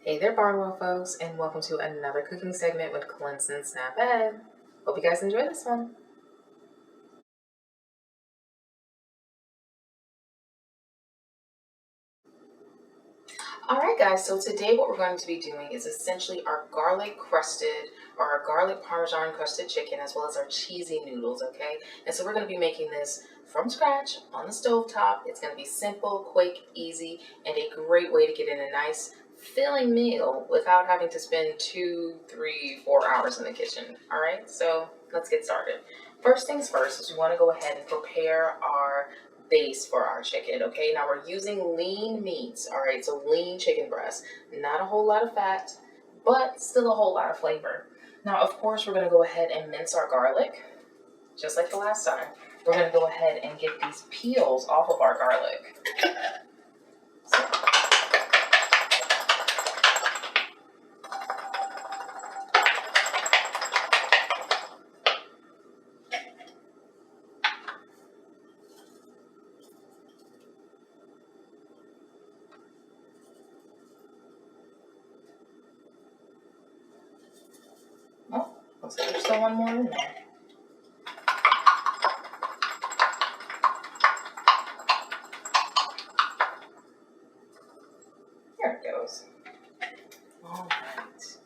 Hey there, Barnwell folks, and welcome to another cooking segment with Clemson SNAP-ED. Hope you guys enjoy this one. Alright guys, so today what we're going to be doing is essentially our garlic parmesan encrusted chicken, as well as our cheesy noodles, okay? And so we're going to be making this from scratch on the stovetop. It's going to be simple, quick, easy, and a great way to get in a nice filling meal without having to spend 2, 3, 4 hours in the kitchen. Alright, so let's get started. First things first is we want to go ahead and prepare our base for our chicken. Okay, now we're using lean meats. All right, so lean chicken breast, not a whole lot of fat, but still a whole lot of flavor. Now, of course, we're going to go ahead and mince our garlic just like the last time. We're going to go ahead and get these peels off of our garlic. Oh, looks like there's still one more in there. There it goes. All right.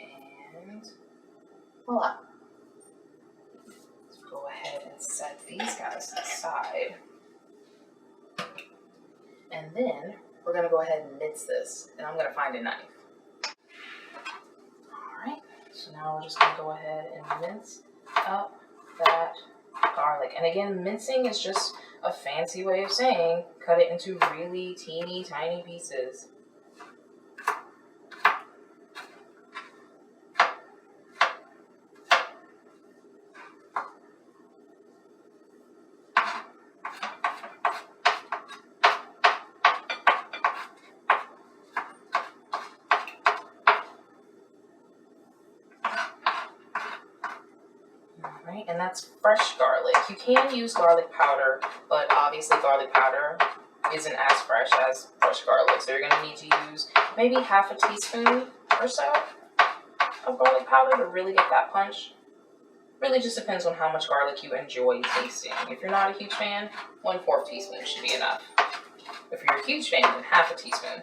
And voila. Let's go ahead and set these guys to the side. And then we're going to go ahead and mince this, and I'm going to find a knife. All right, so now we're just going to go ahead and mince up that garlic. And again, mincing is just a fancy way of saying cut it into really teeny tiny pieces. Right, and that's fresh garlic. You can use garlic powder, but obviously garlic powder isn't as fresh as fresh garlic. So you're going to need to use maybe half a teaspoon or so of garlic powder to really get that punch. Really just depends on how much garlic you enjoy tasting. If you're not a huge fan, 1/4 teaspoon should be enough. If you're a huge fan, then half a teaspoon.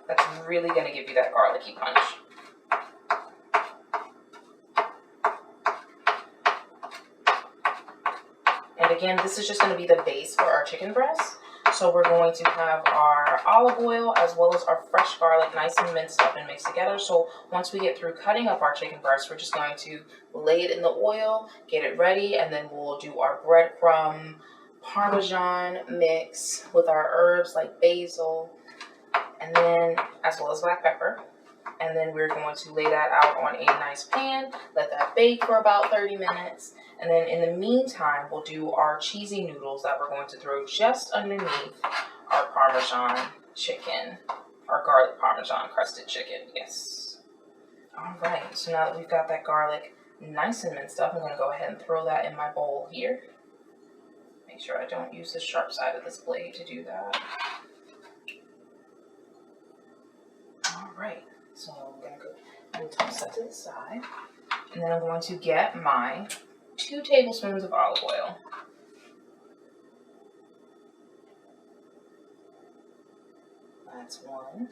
That's really going to give you that garlicky punch. And again, this is just going to be the base for our chicken breast. So we're going to have our olive oil as well as our fresh garlic nice and minced up and mixed together. So once we get through cutting up our chicken breast, we're just going to lay it in the oil, get it ready, and then we'll do our breadcrumb Parmesan mix with our herbs like basil, and then as well as black pepper. And then we're going to lay that out on a nice pan, let that bake for about 30 minutes. And then in the meantime, we'll do our cheesy noodles that we're going to throw just underneath our Parmesan chicken, our garlic Parmesan encrusted chicken, yes. All right, so now that we've got that garlic nice and minced up, I'm gonna go ahead and throw that in my bowl here. Make sure I don't use the sharp side of this blade to do that. All right. So I'm going to go and toss that to the side. And then I'm going to get my 2 tablespoons of olive oil. That's 1.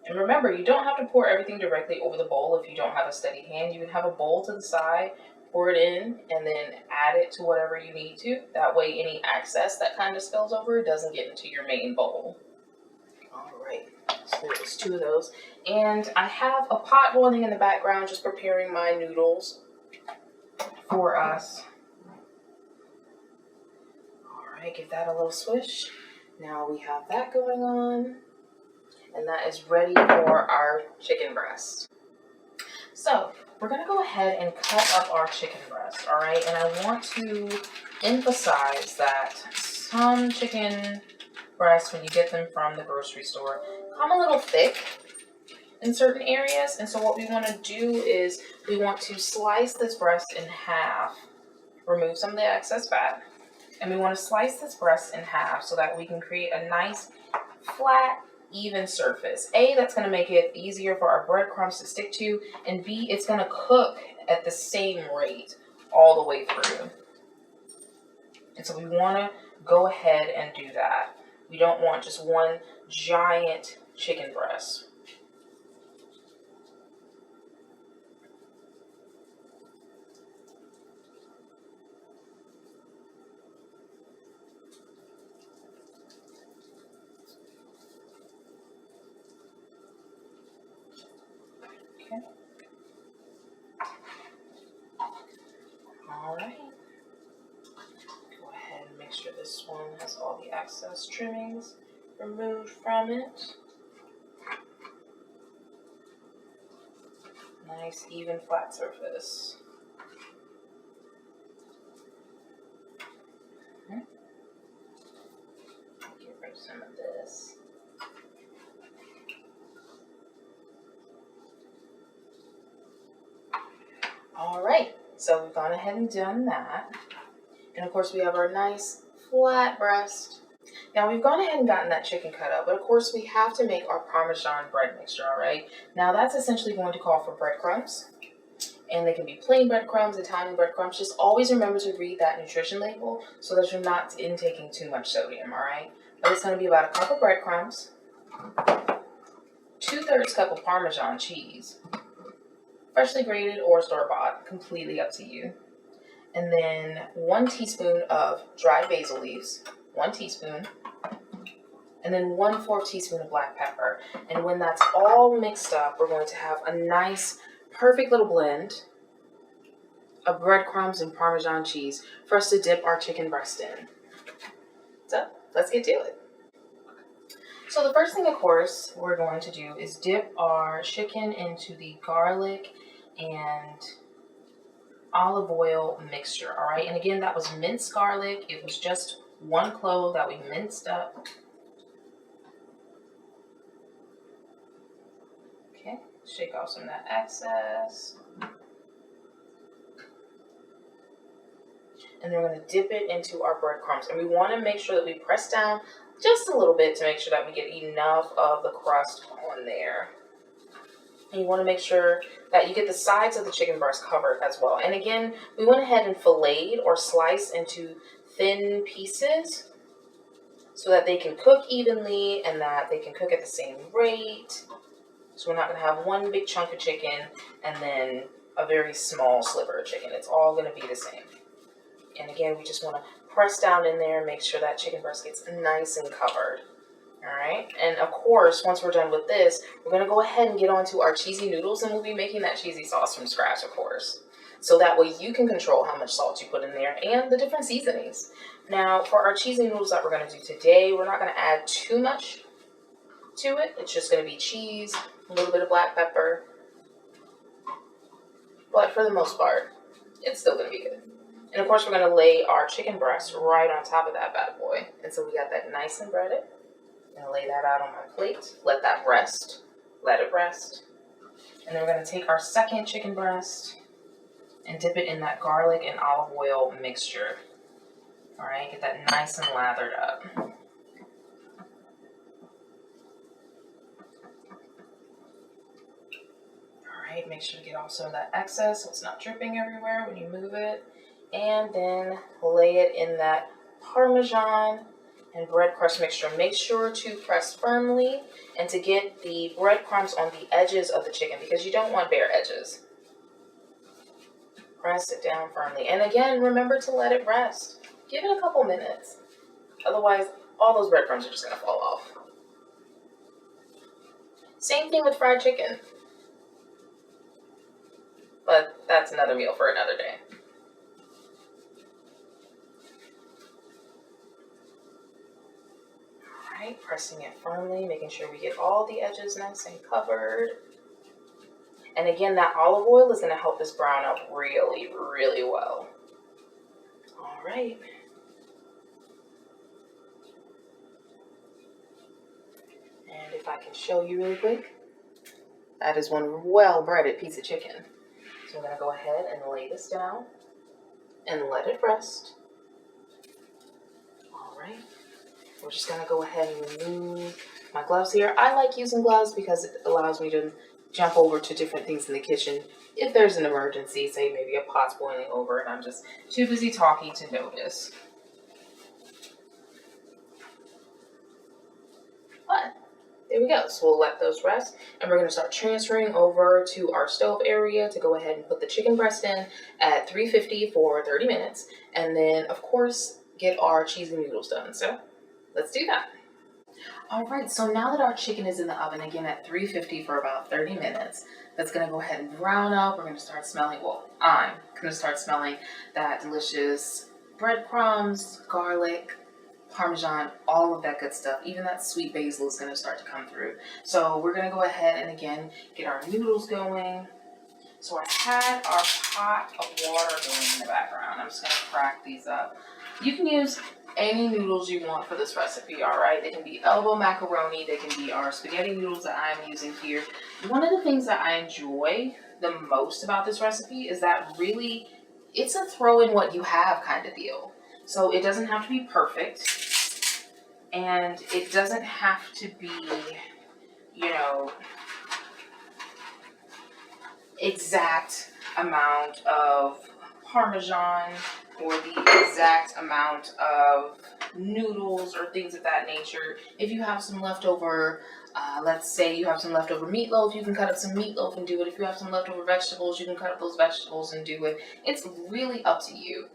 And remember, you don't have to pour everything directly over the bowl if you don't have a steady hand. You can have a bowl to the side, pour it in, and then add it to whatever you need to. That way any excess that kind of spills over doesn't get into your main bowl. All right. So there's 2 of those. And I have a pot boiling in the background, just preparing my noodles for us. All right, give that a little swish. Now we have that going on. And that is ready for our chicken breast. So we're going to go ahead and cut up our chicken breast, all right? And I want to emphasize that some chicken breasts, when you get them from the grocery store, come a little thick. in certain areas. And so what we want to do is we want to slice this breast in half, remove some of the excess fat, and we want to slice this breast in half so that we can create a nice flat, even surface. A, that's going to make it easier for our breadcrumbs to stick to, and B, it's going to cook at the same rate all the way through. And so we want to go ahead and do that. We don't want just one giant chicken breast. Okay. All right. Go ahead and make sure this one has all the excess trimmings removed from it. Nice, even, flat surface. Get rid of some of this. All right, so we've gone ahead and done that. And of course we have our nice flat breast. Now we've gone ahead and gotten that chicken cut up, but of course we have to make our Parmesan bread mixture, all right? Now that's essentially going to call for breadcrumbs. And they can be plain breadcrumbs, Italian breadcrumbs. Just always remember to read that nutrition label so that you're not intaking too much sodium, all right? But it's going to be about a cup of breadcrumbs, 2/3 cup of Parmesan cheese, freshly grated or store-bought, completely up to you. And then 1 teaspoon of dried basil leaves, 1 teaspoon, and then 1/4 teaspoon of black pepper. And when that's all mixed up, we're going to have a nice, perfect little blend of breadcrumbs and Parmesan cheese for us to dip our chicken breast in. So let's get to it. So the first thing, of course, we're going to do is dip our chicken into the garlic and olive oil mixture, all right? And again, that was minced garlic. It was just 1 clove that we minced up. Okay, shake off some of that excess. And then we're going to dip it into our breadcrumbs. And we want to make sure that we press down just a little bit to make sure that we get enough of the crust on there. And you want to make sure that you get the sides of the chicken breast covered as well. And again, we went ahead and filleted or sliced into thin pieces so that they can cook evenly and that they can cook at the same rate. So we're not going to have one big chunk of chicken and then a very small sliver of chicken. It's all going to be the same. And again, we just want to press down in there and make sure that chicken breast gets nice and covered. All right. And of course, once we're done with this, we're going to go ahead and get onto our cheesy noodles, and we'll be making that cheesy sauce from scratch, of course. So that way you can control how much salt you put in there and the different seasonings. Now, for our cheesy noodles that we're going to do today, we're not going to add too much to it. It's just going to be cheese, a little bit of black pepper. But for the most part, it's still going to be good. And of course, we're going to lay our chicken breast right on top of that bad boy. And so we got that nice and breaded. I'm going to lay that out on my plate. Let that rest. Let it rest. And then we're going to take our second chicken breast and dip it in that garlic and olive oil mixture. All right, get that nice and lathered up. All right, make sure to get also that excess so it's not dripping everywhere when you move it. And then lay it in that Parmesan and bread crust mixture. Make sure to press firmly and to get the breadcrumbs on the edges of the chicken because you don't want bare edges. Press it down firmly. And again, remember to let it rest. Give it a couple minutes. Otherwise, all those breadcrumbs are just going to fall off. Same thing with fried chicken. But that's another meal for another day. Alright, pressing it firmly, making sure we get all the edges nice and covered. And again, that olive oil is going to help this brown up really, really well. Alright. And if I can show you really quick. That is one well-breaded piece of chicken. So I'm going to go ahead and lay this down and let it rest. All right. We're just going to go ahead and remove my gloves here. I like using gloves because it allows me to jump over to different things in the kitchen if there's an emergency, say maybe a pot's boiling over and I'm just too busy talking to notice. But there we go. So we'll let those rest, and we're going to start transferring over to our stove area to go ahead and put the chicken breast in at 350 for 30 minutes, and then of course get our cheesy noodles done. So let's do that. All right, so now that our chicken is in the oven again at 350 for about 30 minutes, that's gonna go ahead and brown up. We're gonna start smelling, well, I'm gonna start smelling that delicious breadcrumbs, garlic, Parmesan, all of that good stuff. Even that sweet basil is gonna start to come through. So we're gonna go ahead and again, get our noodles going. So I had our pot of water going in the background. I'm just gonna crack these up. You can use any noodles you want for this recipe, all right? They can be elbow macaroni, they can be our spaghetti noodles that I'm using here. One of the things that I enjoy the most about this recipe is that really, it's a throw in what you have kind of deal. So it doesn't have to be perfect, and it doesn't have to be, you know, exact amount of Parmesan or the exact amount of noodles or things of that nature. If you have some leftover, let's say you have some leftover meatloaf, you can cut up some meatloaf and do it. If you have some leftover vegetables, you can cut up those vegetables and do it. It's really up to you.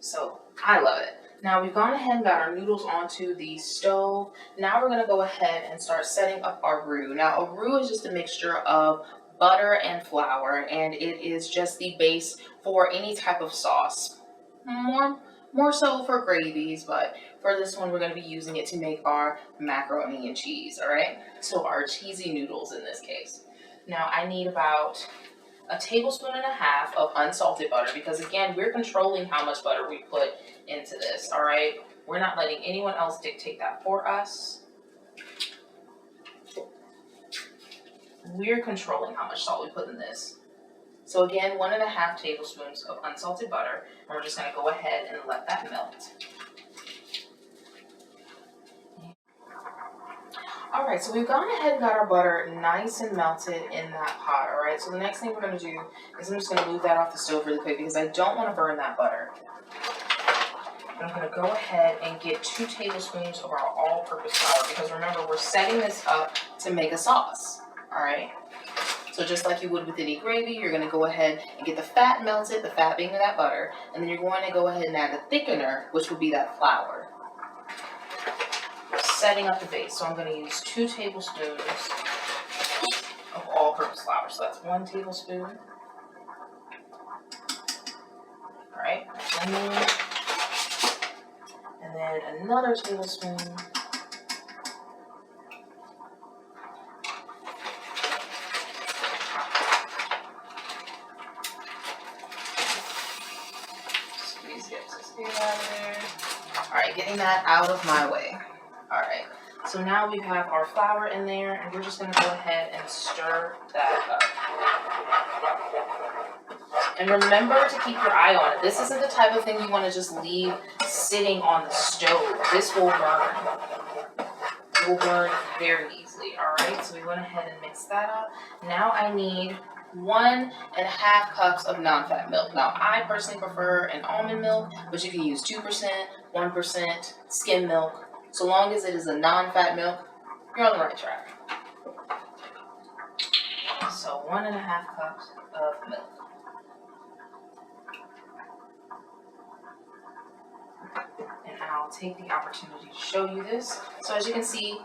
So I love it. Now we've gone ahead and got our noodles onto the stove. Now we're gonna go ahead and start setting up our roux. Now a roux is just a mixture of butter and flour, and it is just the base for any type of sauce. More so for gravies, but for this one we're gonna be using it to make our macaroni and cheese, all right? So our cheesy noodles in this case. Now I need about a tablespoon and a half of unsalted butter, because again, we're controlling how much butter we put into this, all right? We're not letting anyone else dictate that for us. We're controlling how much salt we put in this. So again, 1.5 tablespoons of unsalted butter, and we're just gonna go ahead and let that melt. All right, so we've gone ahead and got our butter nice and melted in that pot, all right? So the next thing we're gonna do is I'm just gonna move that off the stove really quick because I don't wanna burn that butter. I'm gonna go ahead and get 2 tablespoons of our all-purpose flour, because remember, we're setting this up to make a sauce, all right? So just like you would with any gravy, you're gonna go ahead and get the fat melted, the fat being that butter, and then you're going to go ahead and add a thickener, which would be that flour. Setting up the base, so I'm going to use 2 tablespoons of all-purpose flour. So that's 1 tablespoon. All right, and then another tablespoon. Squeeze it out of there. All right, getting that out of my way. All right, so now we have our flour in there, and we're just gonna go ahead and stir that up. And remember to keep your eye on it. This isn't the type of thing you wanna just leave sitting on the stove. This will burn. It will burn very easily, all right? So we went ahead and mixed that up. Now I need 1.5 cups of non-fat milk. Now I personally prefer an almond milk, but you can use 2%, 1%, skim milk. So long as it is a non-fat milk, you're on the right track. So 1.5 cups of milk. And I'll take the opportunity to show you this. So as you can see,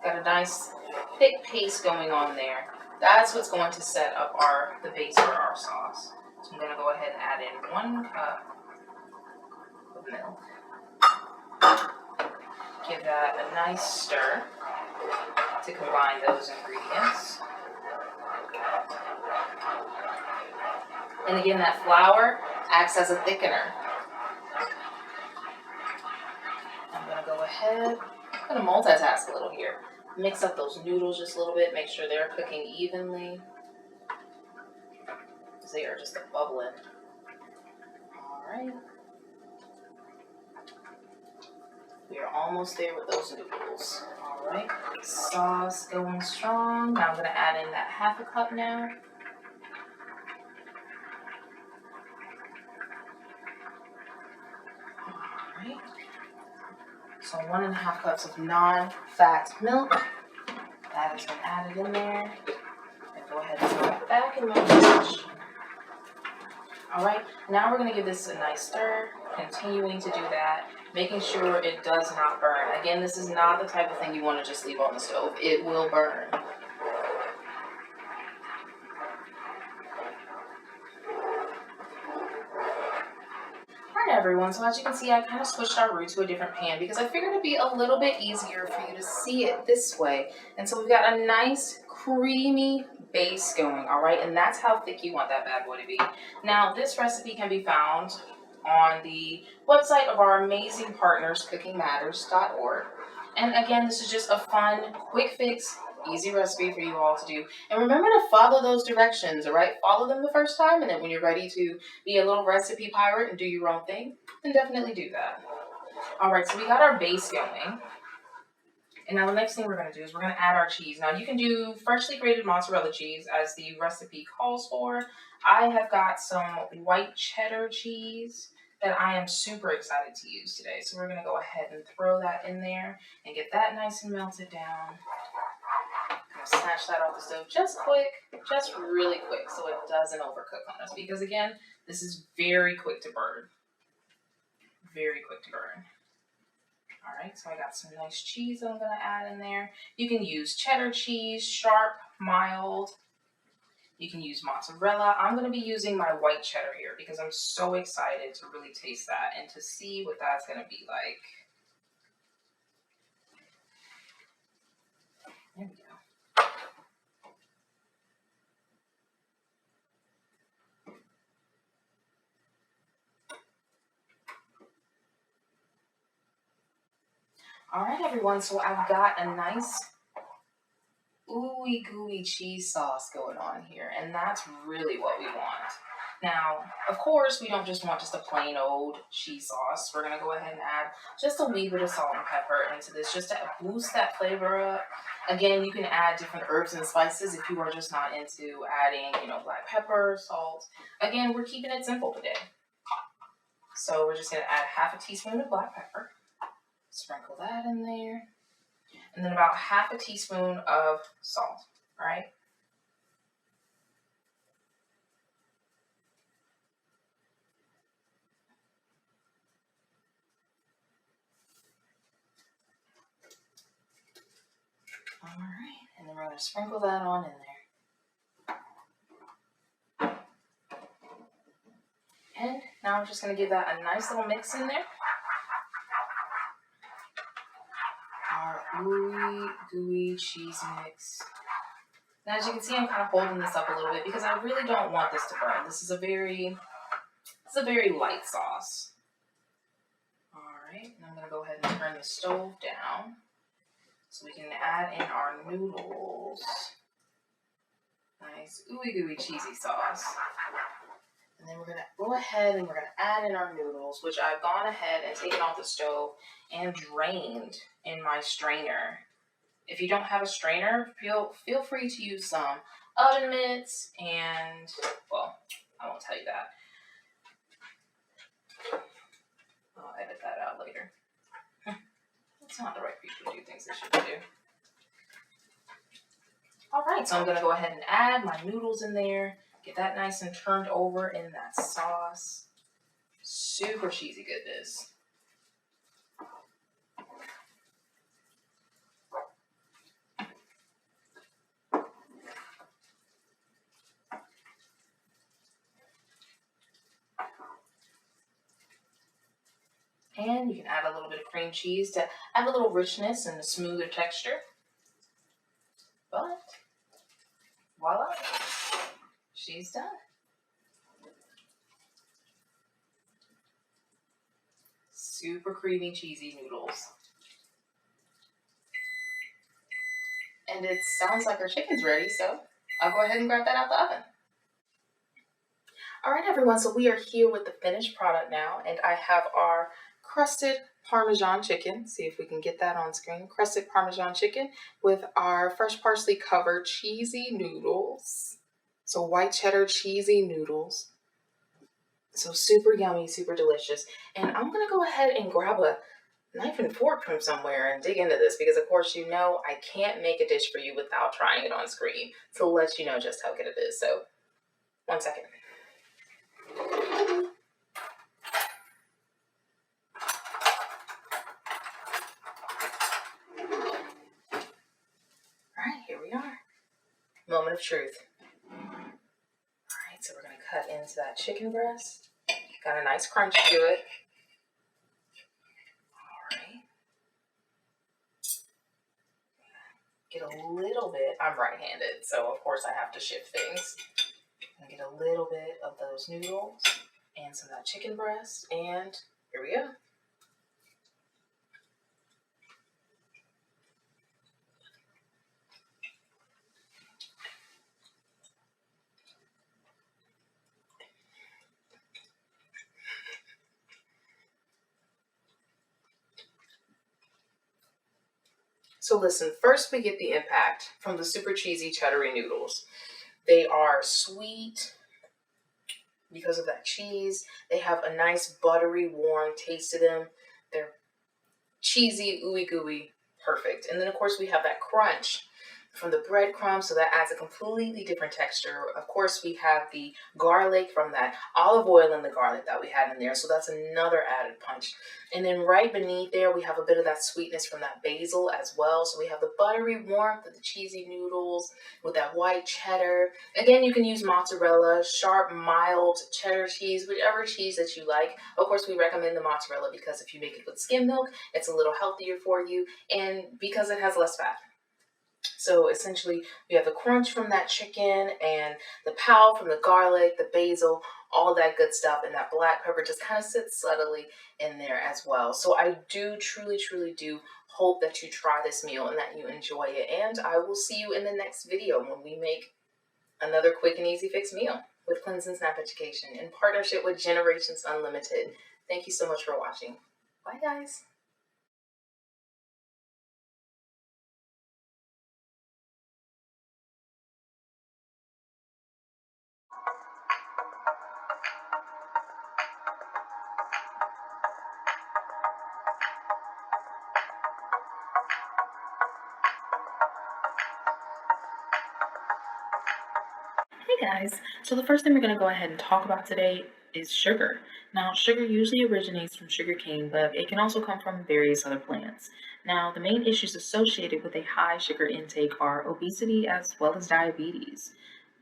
got a nice thick paste going on there. That's what's going to set up the base for our sauce. So I'm gonna go ahead and add in 1 cup of milk. Give that a nice stir to combine those ingredients. And again, that flour acts as a thickener. go ahead, I'm gonna multitask a little here. Mix up those noodles just a little bit, make sure they're cooking evenly. Because they are just bubbling. Alright. We are almost there with those noodles. Alright. Sauce going strong. Now I'm gonna add in that 1/2 cup now. Alright. So 1.5 cups of non-fat milk. That has been added in there. And go ahead and throw that back in my dish. Alright, now we're going to give this a nice stir, continuing to do that, making sure it does not burn. Again, this is not the type of thing you want to just leave on the stove. It will burn. Alright everyone, so as you can see, I kind of switched our roux to a different pan because I figured it'd be a little bit easier for you to see it this way. And so we've got a nice creamy base going, alright? And that's how thick you want that bad boy to be. Now, this recipe can be found on the website of our amazing partners, cookingmatters.org. And again, this is just a fun, quick fix, easy recipe for you all to do. And remember to follow those directions, alright? Follow them the first time, and then when you're ready to be a little recipe pirate and do your own thing, then definitely do that. Alright, so we got our base going. And now the next thing we're going to do is we're going to add our cheese. Now you can do freshly grated mozzarella cheese as the recipe calls for. I have got some white cheddar cheese that I am super excited to use today. So we're going to go ahead and throw that in there and get that nice and melted down. I'm going to snatch that off the stove just quick, just really quick so it doesn't overcook on us. Because again, this is very quick to burn. Very quick to burn. Alright, so I got some nice cheese that I'm going to add in there. You can use cheddar cheese, sharp, mild. You can use mozzarella. I'm going to be using my white cheddar here because I'm so excited to really taste that and to see what that's going to be like. There we go. Alright everyone, so I've got a nice ooey gooey cheese sauce going on here, and that's really what we want. Now, of course, we don't just want just a plain old cheese sauce. We're going to go ahead and add just a wee bit of salt and pepper into this just to boost that flavor up. Again, you can add different herbs and spices if you are just not into adding, black pepper, salt. Again, we're keeping it simple today. So we're just going to add 1/2 teaspoon of black pepper. Sprinkle that in there. And then about 1/2 teaspoon of salt, right? All right, and then we're going to sprinkle that on in there. And now I'm just going to give that a nice little mix in there. Our ooey gooey cheese mix. Now, as you can see, I'm kind of holding this up a little bit because I really don't want this to burn. This is a very light sauce. All right, and I'm going to go ahead and turn the stove down so we can add in our noodles. Nice ooey gooey cheesy sauce. And then we're going to go ahead and we're going to add in our noodles, which I've gone ahead and taken off the stove and drained in my strainer. If you don't have a strainer, feel free to use some oven mitts and, well, I won't tell you that. I'll edit that out later. That's not the right people to do things they shouldn't do. Alright, so I'm going to go ahead and add my noodles in there. Get that nice and turned over in that sauce. Super cheesy goodness. And you can add a little bit of cream cheese to add a little richness and a smoother texture. But, voila, she's done. Super creamy, cheesy noodles. And it sounds like our chicken's ready, so I'll go ahead and grab that out the oven. All right, everyone, so we are here with the finished product now, and I have our crusted Parmesan chicken. See if we can get that on screen. Crusted Parmesan chicken with our fresh parsley covered cheesy noodles. So white cheddar cheesy noodles. So super yummy, super delicious. And I'm gonna go ahead and grab a knife and fork from somewhere and dig into this because of course you know I can't make a dish for you without trying it on screen to let you know just how good it is. So 1 second. All right, here we are. Moment of truth. All right, so we're gonna cut into that chicken breast. Got a nice crunch to it. All right. Get a little bit, I'm right-handed, so of course I have to shift things. I'm gonna get a little bit of those noodles and some of that chicken breast, and here we go. So listen, first we get the impact from the super cheesy cheddary noodles. They are sweet because of that cheese. They have a nice buttery, warm taste to them. They're cheesy, ooey gooey, perfect. And then of course we have that crunch from the breadcrumbs, so that adds a completely different texture. Of course we have the garlic from that olive oil and the garlic that we had in there, so that's another added punch. And then right beneath there we have a bit of that sweetness from that basil as well. So we have the buttery warmth of the cheesy noodles with that white cheddar. Again, you can use mozzarella, sharp, mild cheddar cheese, whichever cheese that you like. Of course we recommend the mozzarella because if you make it with skim milk, it's a little healthier for you and because it has less fat. So essentially, we have the crunch from that chicken and the pow from the garlic, the basil, all that good stuff, and that black pepper just kind of sits subtly in there as well. So I do truly, truly do hope that you try this meal and that you enjoy it. And I will see you in the next video when we make another quick and easy fix meal with Clemson SNAP Education in partnership with Generations Unlimited. Thank you so much for watching. Bye, guys. Hey guys, so the first thing we're going to go ahead and talk about today is sugar. Now, sugar usually originates from sugar cane, but it can also come from various other plants. Now, the main issues associated with a high sugar intake are obesity as well as diabetes.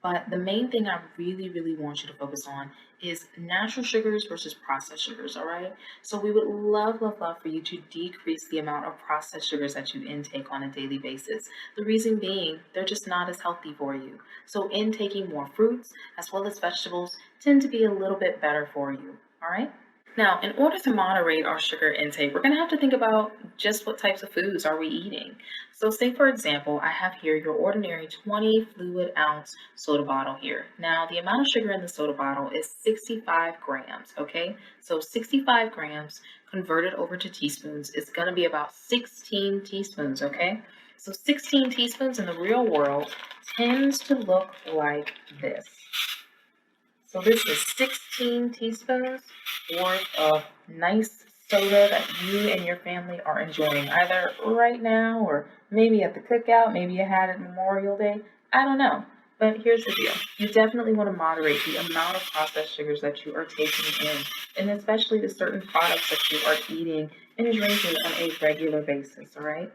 But the main thing I really, really want you to focus on is natural sugars versus processed sugars, all right? So we would love, love, love for you to decrease the amount of processed sugars that you intake on a daily basis. The reason being, they're just not as healthy for you. So intaking more fruits as well as vegetables tend to be a little bit better for you, all right? Now, in order to moderate our sugar intake, we're going to have to think about just what types of foods are we eating. So say, for example, I have here your ordinary 20 fluid ounce soda bottle here. Now, the amount of sugar in the soda bottle is 65 grams, okay? So 65 grams converted over to teaspoons is going to be about 16 teaspoons, okay? So 16 teaspoons in the real world tends to look like this. So this is 16 teaspoons worth of nice soda that you and your family are enjoying either right now or maybe at the cookout, maybe you had it Memorial Day. I don't know. But here's the deal. You definitely want to moderate the amount of processed sugars that you are taking in, and especially the certain products that you are eating and drinking on a regular basis, all right?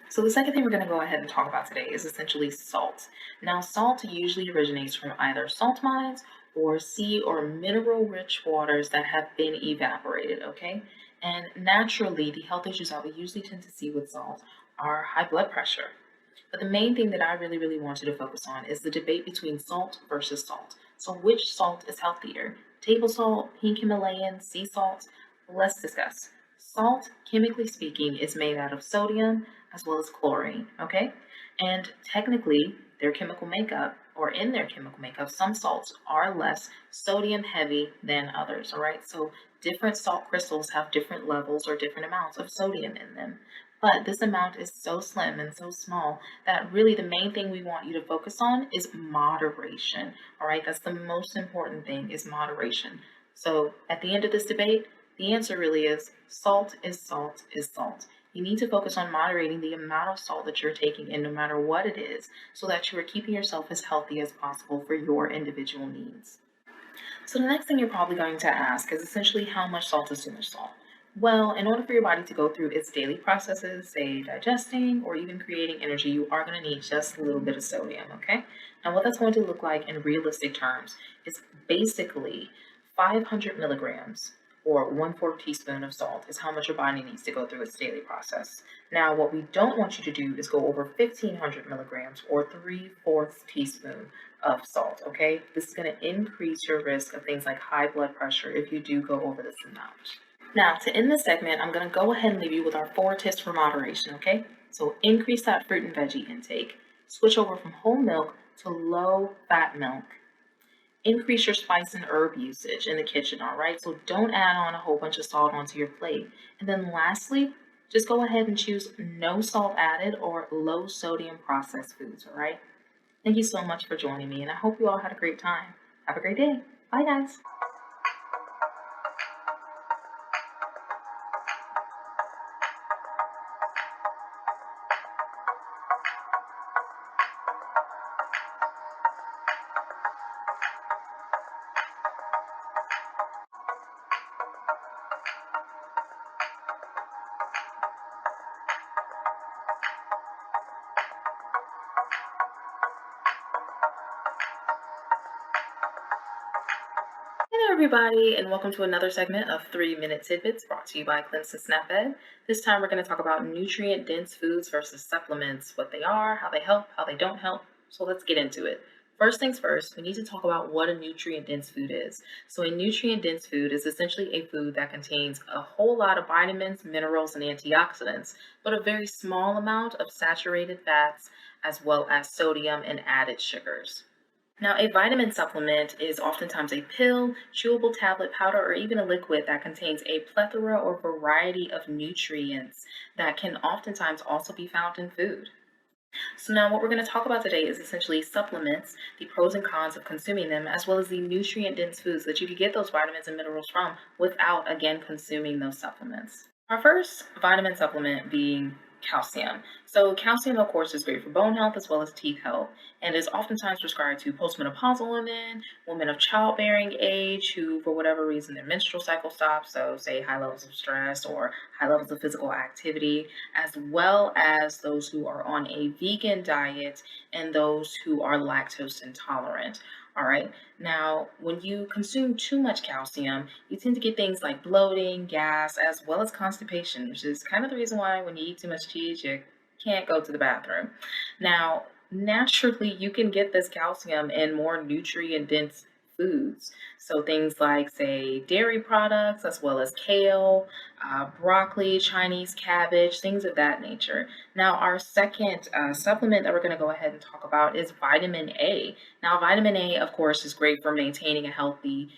So the second thing we're going to go ahead and talk about today is essentially salt. Now, salt usually originates from either salt mines or sea or mineral-rich waters that have been evaporated, okay? And naturally, the health issues that we usually tend to see with salt are high blood pressure. But the main thing that I really, really want you to focus on is the debate between salt versus salt. So which salt is healthier? Table salt, pink Himalayan, sea salt? Let's discuss. Salt, chemically speaking, is made out of sodium as well as chlorine, okay? And technically, their chemical makeup, or in their chemical makeup, some salts are less sodium heavy than others, all right? So different salt crystals have different levels or different amounts of sodium in them. But this amount is so slim and so small that really the main thing we want you to focus on is moderation, all right? That's the most important thing is moderation. So at the end of this debate, the answer really is salt is salt is salt. You need to focus on moderating the amount of salt that you're taking in, no matter what it is, so that you are keeping yourself as healthy as possible for your individual needs. So the next thing you're probably going to ask is essentially how much salt is too much salt? Well, in order for your body to go through its daily processes, say digesting or even creating energy, you are going to need just a little bit of sodium, okay? Now, what that's going to look like in realistic terms is basically 500 milligrams or 1/4 teaspoon of salt is how much your body needs to go through its daily process. Now, what we don't want you to do is go over 1,500 milligrams or 3/4 teaspoon of salt, okay? This is going to increase your risk of things like high blood pressure if you do go over this amount. Now, to end this segment, I'm going to go ahead and leave you with our 4 tips for moderation, okay? So increase that fruit and veggie intake. Switch over from whole milk to low fat milk. Increase your spice and herb usage in the kitchen, all right? So don't add on a whole bunch of salt onto your plate. And then lastly, just go ahead and choose no salt added or low sodium processed foods, all right? Thank you so much for joining me, and I hope you all had a great time. Have a great day. Bye, guys. Hello, everybody, and welcome to another segment of 3-Minute Tidbits brought to you by Clemson SNAP-ED. This time, we're going to talk about nutrient-dense foods versus supplements, what they are, how they help, how they don't help. So let's get into it. First things first, we need to talk about what a nutrient-dense food is. So a nutrient-dense food is essentially a food that contains a whole lot of vitamins, minerals, and antioxidants, but a very small amount of saturated fats, as well as sodium and added sugars. Now, a vitamin supplement is oftentimes a pill, chewable tablet, powder, or even a liquid that contains a plethora or variety of nutrients that can oftentimes also be found in food. So now what we're going to talk about today is essentially supplements, the pros and cons of consuming them, as well as the nutrient-dense foods that you can get those vitamins and minerals from without, again, consuming those supplements. Our first vitamin supplement being calcium. So calcium, of course, is great for bone health as well as teeth health, and is oftentimes prescribed to postmenopausal women, women of childbearing age who, for whatever reason, their menstrual cycle stops, so say high levels of stress or high levels of physical activity, as well as those who are on a vegan diet and those who are lactose intolerant. All right. Now, when you consume too much calcium, you tend to get things like bloating, gas, as well as constipation, which is kind of the reason why when you eat too much cheese, you can't go to the bathroom. Now, naturally, you can get this calcium in more nutrient dense foods. So things like, say, dairy products, as well as kale, broccoli, Chinese cabbage, things of that nature. Now, our second supplement that we're going to go ahead and talk about is vitamin A. Now, vitamin A, of course, is great for maintaining a healthy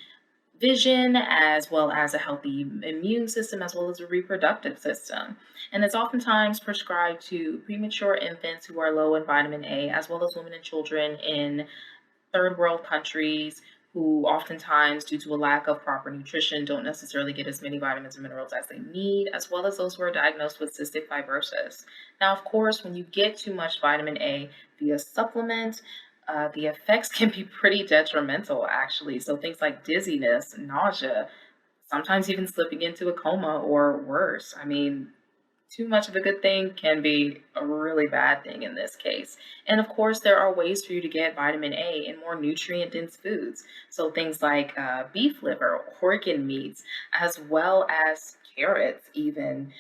vision as well as a healthy immune system as well as a reproductive system. And it's oftentimes prescribed to premature infants who are low in vitamin A as well as women and children in third world countries who oftentimes, due to a lack of proper nutrition, don't necessarily get as many vitamins and minerals as they need, as well as those who are diagnosed with cystic fibrosis. Now, of course, when you get too much vitamin A via supplement, the effects can be pretty detrimental, actually. So things like dizziness, nausea, sometimes even slipping into a coma or worse. I mean, too much of a good thing can be a really bad thing in this case. And of course, there are ways for you to get vitamin A in more nutrient dense foods. So things like beef liver, organ meats, as well as carrots, even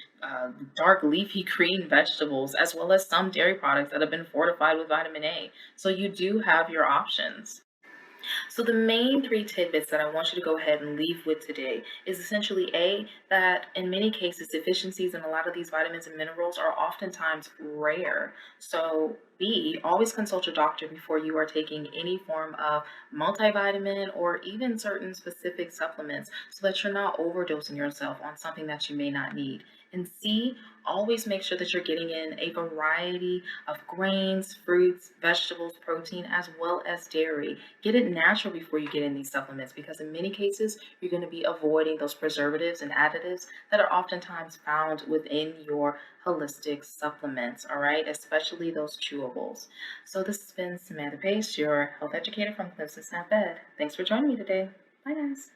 dark leafy green vegetables, as well as some dairy products that have been fortified with vitamin A. So you do have your options. So the main three tidbits that I want you to go ahead and leave with today is essentially A, that in many cases, deficiencies in a lot of these vitamins and minerals are oftentimes rare. So B, always consult your doctor before you are taking any form of multivitamin or even certain specific supplements so that you're not overdosing yourself on something that you may not need. And C, always make sure that you're getting in a variety of grains, fruits, vegetables, protein, as well as dairy. Get it natural before you get in these supplements because in many cases, you're going to be avoiding those preservatives and additives that are oftentimes found within your holistic supplements, all right, especially those chewables. So this has been Samantha Pace, your health educator from Clemson SNAP-ED. Thanks for joining me today. Bye, guys.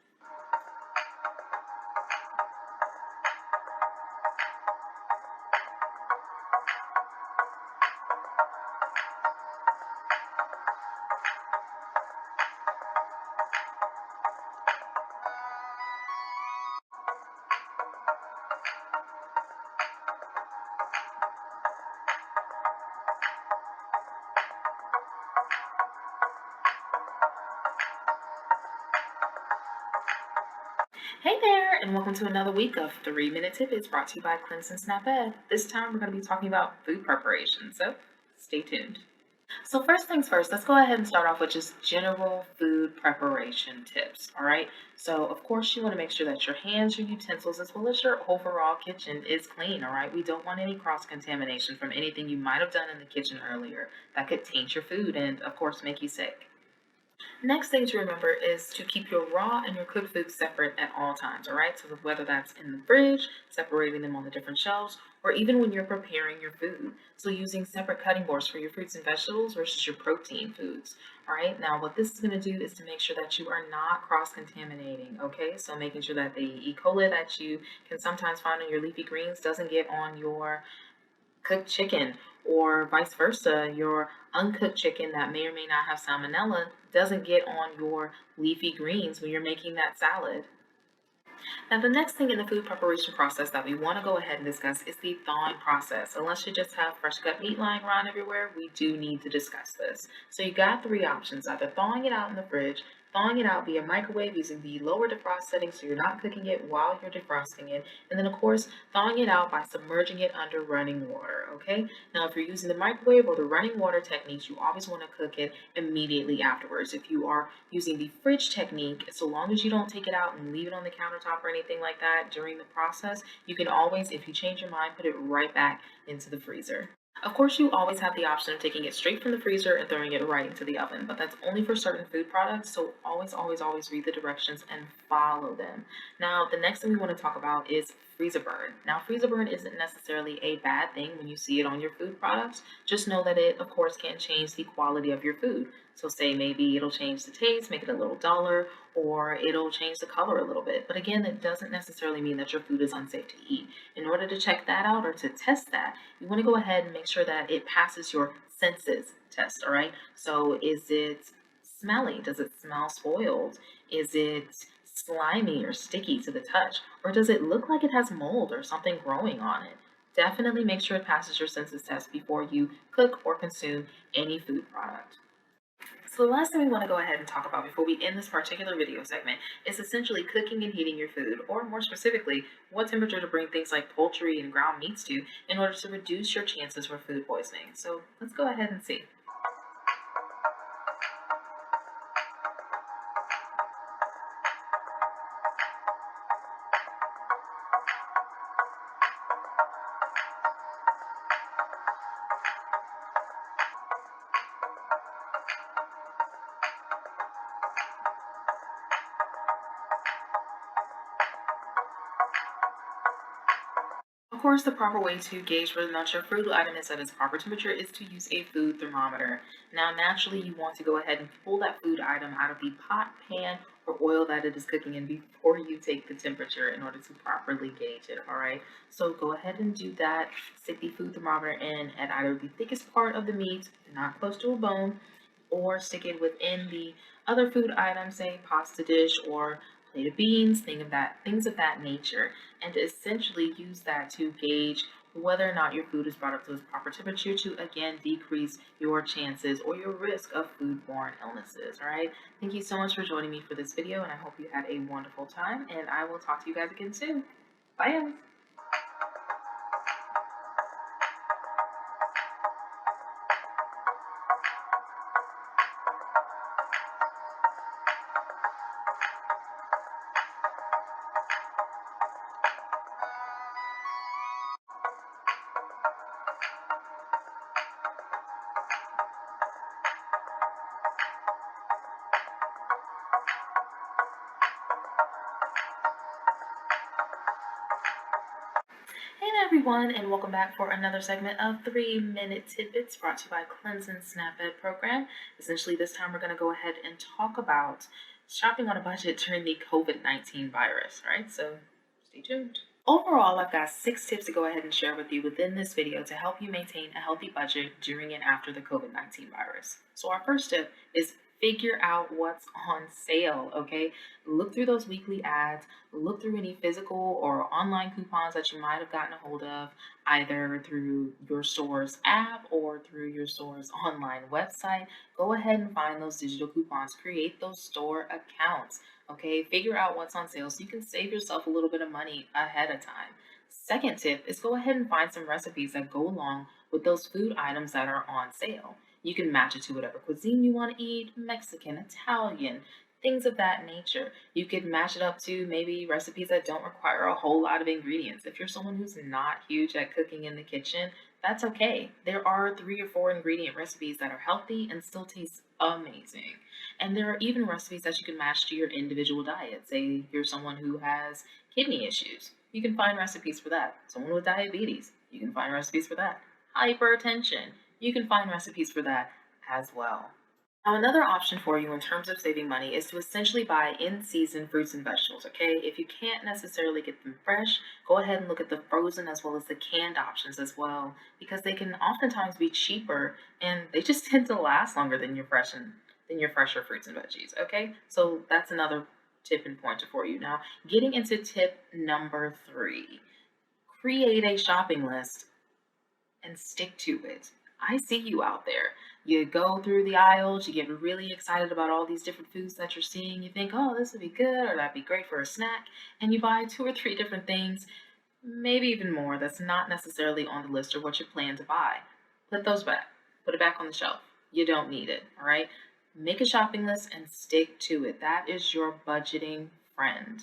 Hey there, and welcome to another week of 3-Minute Tidbits brought to you by Clemson SNAP-ED. This time we're going to be talking about food preparation, so stay tuned. So first things first, let's go ahead and start off with just general food preparation tips, all right? So of course you want to make sure that your hands, your utensils, as well as your overall kitchen is clean, all right? We don't want any cross-contamination from anything you might have done in the kitchen earlier that could taint your food and of course make you sick. Next thing to remember is to keep your raw and your cooked foods separate at all times, all right? So whether that's in the fridge, separating them on the different shelves, or even when you're preparing your food. So using separate cutting boards for your fruits and vegetables versus your protein foods, all right? Now, what this is going to do is to make sure that you are not cross-contaminating, okay? So making sure that the E. coli that you can sometimes find in your leafy greens doesn't get on your cooked chicken, or vice versa, your uncooked chicken that may or may not have salmonella doesn't get on your leafy greens when you're making that salad. Now, the next thing in the food preparation process that we want to go ahead and discuss is the thawing process. Unless you just have fresh cut meat lying around everywhere, we do need to discuss this. So you got three options, either thawing it out in the fridge, thawing it out via microwave using the lower defrost setting so you're not cooking it while you're defrosting it, and then of course thawing it out by submerging it under running water, okay? Now if you're using the microwave or the running water techniques, you always want to cook it immediately afterwards. If you are using the fridge technique, so long as you don't take it out and leave it on the countertop or anything like that during the process, you can always, if you change your mind, put it right back into the freezer. Of course, you always have the option of taking it straight from the freezer and throwing it right into the oven, but that's only for certain food products, so always, always, always read the directions and follow them. Now, the next thing we want to talk about is freezer burn. Now, freezer burn isn't necessarily a bad thing when you see it on your food products. Just know that it, of course, can change the quality of your food. So say maybe it'll change the taste, make it a little duller, or it'll change the color a little bit. But again, that doesn't necessarily mean that your food is unsafe to eat. In order to check that out or to test that, you want to go ahead and make sure that it passes your senses test, all right? So is it smelly? Does it smell spoiled? Is it slimy or sticky to the touch? Or does it look like it has mold or something growing on it? Definitely make sure it passes your senses test before you cook or consume any food product. So the last thing we want to go ahead and talk about before we end this particular video segment is essentially cooking and heating your food, or more specifically, what temperature to bring things like poultry and ground meats to in order to reduce your chances for food poisoning. So let's go ahead and see. Of course, the proper way to gauge whether or not your food item is at its proper temperature is to use a food thermometer. Now, naturally, you want to go ahead and pull that food item out of the pot, pan, or oil that it is cooking in before you take the temperature in order to properly gauge it, all right? So go ahead and do that. Stick the food thermometer in at either the thickest part of the meat, not close to a bone, or stick it within the other food items, say pasta dish or plate of beans, things of that nature, and to essentially use that to gauge whether or not your food is brought up to its proper temperature to again decrease your chances or your risk of foodborne illnesses. All right. Thank you so much for joining me for this video, and I hope you had a wonderful time, and I will talk to you guys again soon. Bye, guys. Hey everyone, and welcome back for another segment of 3-Minute Tidbits brought to you by Clemson SNAP-ED program. Essentially, this time we're going to go ahead and talk about shopping on a budget during the COVID-19 virus, right? So stay tuned. Overall, I've got 6 tips to go ahead and share with you within this video to help you maintain a healthy budget during and after the COVID-19 virus. So our first tip is figure out what's on sale, okay? Look through those weekly ads, look through any physical or online coupons that you might have gotten a hold of, either through your store's app or through your store's online website. Go ahead and find those digital coupons, create those store accounts, okay? Figure out what's on sale so you can save yourself a little bit of money ahead of time. Second tip is go ahead and find some recipes that go along with those food items that are on sale. You can match it to whatever cuisine you want to eat, Mexican, Italian, things of that nature. You could match it up to maybe recipes that don't require a whole lot of ingredients. If you're someone who's not huge at cooking in the kitchen, that's okay. There are 3 or 4 ingredient recipes that are healthy and still taste amazing. And there are even recipes that you can match to your individual diet. Say you're someone who has kidney issues, you can find recipes for that. Someone with diabetes, you can find recipes for that. Hypertension, you can find recipes for that as well. Now, another option for you in terms of saving money is to essentially buy in-season fruits and vegetables, okay? If you can't necessarily get them fresh, go ahead and look at the frozen as well as the canned options as well, because they can oftentimes be cheaper and they just tend to last longer than your fresher fruits and veggies, okay? So that's another tip and pointer for you. Now, getting into tip number 3, create a shopping list and stick to it. I see you out there. You go through the aisles, you get really excited about all these different foods that you're seeing. You think, oh, this would be good or that'd be great for a snack. And you buy 2 or 3 different things, maybe even more, that's not necessarily on the list or what you plan to buy. Put those back. Put it back on the shelf. You don't need it, all right? Make a shopping list and stick to it. That is your budgeting friend.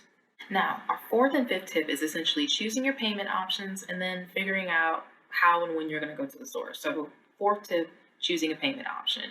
Now, our 4th and 5th tip is essentially choosing your payment options and then figuring out how and when you're going to go to the store. So 4th tip, choosing a payment option.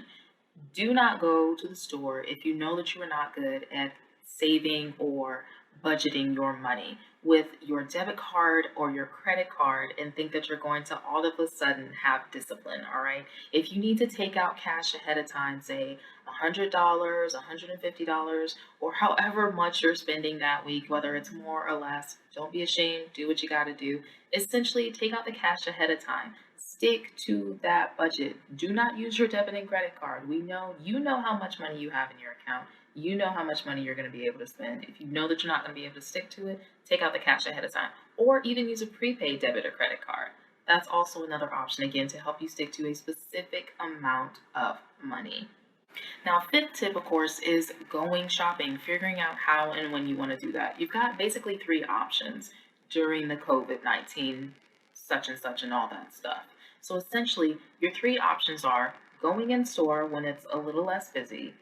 Do not go to the store if you know that you are not good at saving or budgeting your money with your debit card or your credit card and think that you're going to all of a sudden have discipline, all right? If you need to take out cash ahead of time, say $100, $150, or however much you're spending that week, whether it's more or less, don't be ashamed, do what you got to do. Essentially, take out the cash ahead of time. Stick to that budget. Do not use your debit and credit card. We know you know how much money you have in your account. You know how much money you're going to be able to spend. If you know that you're not going to be able to stick to it, take out the cash ahead of time. Or even use a prepaid debit or credit card. That's also another option, again, to help you stick to a specific amount of money. Now, 5th tip, of course, is going shopping, figuring out how and when you want to do that. You've got basically 3 options during the COVID-19 such and such and all that stuff. So essentially, your 3 options are going in store when it's a little less busy,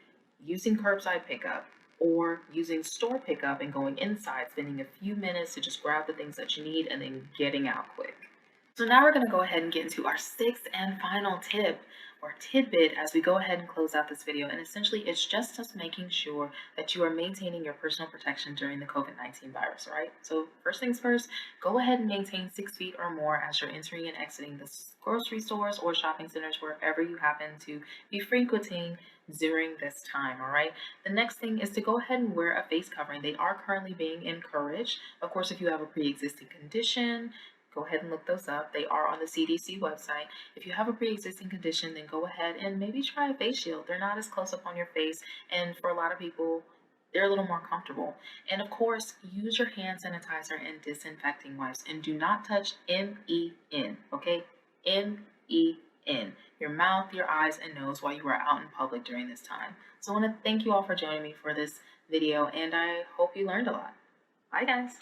using curbside pickup, or using store pickup and going inside, spending a few minutes to just grab the things that you need and then getting out quick. So now we're going to go ahead and get into our 6th and final tip or tidbit as we go ahead and close out this video. And essentially, it's just us making sure that you are maintaining your personal protection during the COVID-19 virus, right? So first things first, go ahead and maintain 6 feet or more as you're entering and exiting the grocery stores or shopping centers, wherever you happen to be frequenting during this time, all right? The next thing is to go ahead and wear a face covering. They are currently being encouraged. Of course, if you have a pre-existing condition, go ahead and look those up. They are on the CDC website. If you have a pre-existing condition, then go ahead and maybe try a face shield. They're not as close up on your face, and for a lot of people, They're a little more comfortable. And of course, use your hand sanitizer and disinfecting wipes, and do not touch MEN, okay? MEN, your mouth, your eyes, and nose while you are out in public during this time. So I want to thank you all for joining me for this video, and I hope you learned a lot. Bye, guys.